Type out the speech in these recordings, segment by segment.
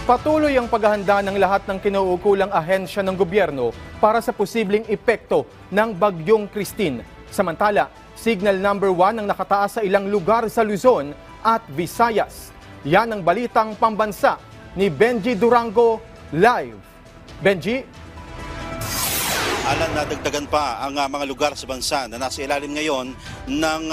Patuloy ang paghahanda ng lahat ng kinauukulang ahensya ng gobyerno para sa posibleng epekto ng Bagyong Christine. Samantala, signal number 1 ang nakataas sa ilang lugar sa Luzon at Visayas. Yan ang balitang pambansa ni Benji Durango live. Benji? Alan, nadagdagan pa ang mga lugar sa bansa na nasa ilalim ngayon ng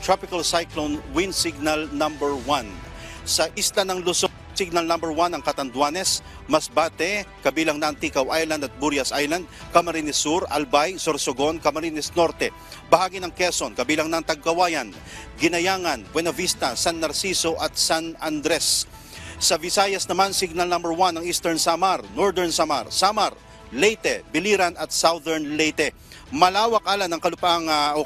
Tropical Cyclone Wind Signal number 1. Sa isla ng Luzon, signal number 1 ang Catanduanes, Masbate, kabilang na Anticaw Island at Burias Island, Camarines Sur, Albay, Sorsogon, Camarines Norte, bahagi ng Quezon, kabilang ng Tagkawayan, Ginayangan, Buena Vista, San Narciso at San Andres. Sa Visayas naman, signal number 1 ang Eastern Samar, Northern Samar, Samar, Leyte, Biliran at Southern Leyte. Malawak ala ng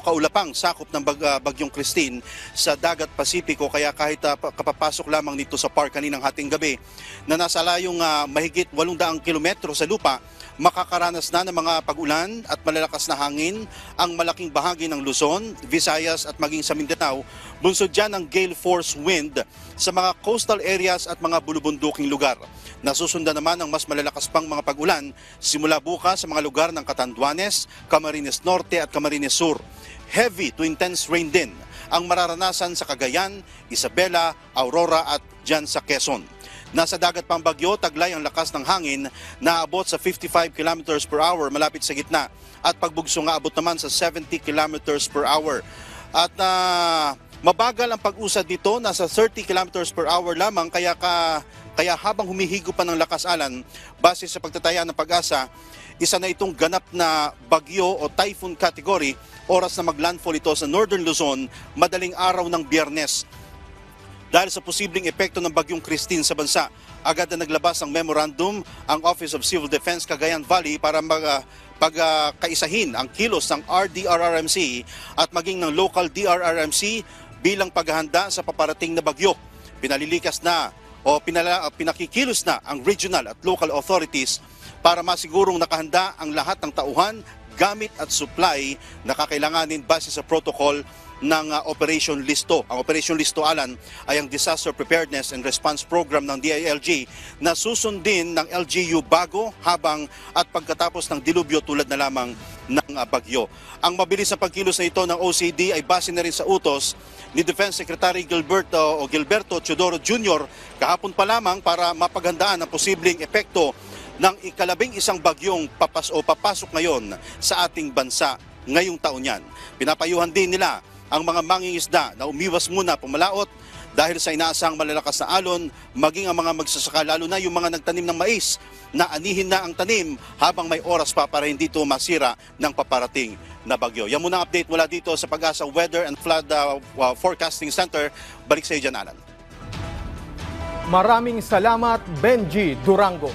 kaulapang sakop ng Bagyong Christine sa dagat Pasipiko, kaya kahit kapapasok lamang nito sa park kaninang hating gabi na nasa layong mahigit 800 kilometro sa lupa, makakaranas na ng mga pag-ulan at malalakas na hangin ang malaking bahagi ng Luzon, Visayas at maging sa Mindanao. Bunsod dyan ang gale force wind sa mga coastal areas at mga bulubunduking lugar. Nasusundan naman ang mas malalakas pang mga pag-ulan simula bukas sa mga lugar ng Catanduanes, Camarines Norte at Camarines Sur. Heavy to intense rain din ang mararanasan sa Cagayan, Isabela, Aurora at dyan sa Quezon. Nasa dagat pang bagyo, taglay ang lakas ng hangin na abot sa 55 km per hour malapit sa gitna at pagbugso nga abot naman sa 70 km per hour. At mabagal ang pag-usad nito, nasa 30 km per hour lamang, kaya habang humihigo pa ng lakas, Alan, base sa pagtataya ng Pag-asa, isa na itong ganap na bagyo o typhoon category, oras na maglandfall ito sa Northern Luzon madaling araw ng Biyernes. Dahil sa posibleng epekto ng Bagyong Christine sa bansa, agad na naglabas ng memorandum ang Office of Civil Defense Cagayan Valley para pagkaisahin ang kilos ng RDRRMC at maging ng local DRRMC bilang paghahanda sa paparating na bagyo. Pinalilikas na o pinakikilos na ang regional at local authorities para masigurong nakahanda ang lahat ng tauhan, gamit at supply na kakailanganin base sa protocol ng Operation Listo. Ang Operation Listo, Alan, ay ang Disaster Preparedness and Response Program ng DILG na susundin ng LGU bago, habang at pagkatapos ng dilubyo tulad na lamang ng bagyo. Ang mabilis na pagkilos na ito ng OCD ay base na rin sa utos ni Defense Secretary Gilberto Teodoro Jr. kahapon pa lamang para mapaghandaan ang posibleng epekto ng ika-11 bagyong papasok ngayon sa ating bansa ngayong taon yan. Pinapayuhan din nila ang mga mangingisda na umiwas muna pumalaot dahil sa inaasang malalakas na alon, maging ang mga magsasaka, lalo na yung mga nagtanim ng mais, na anihin na ang tanim habang may oras pa para hindi ito masira ng paparating na bagyo. Yan muna ang update mula dito sa Pag-asa Weather and Flood Forecasting Center. Balik sa iyo dyan, Alan. Maraming salamat, Benji Durango.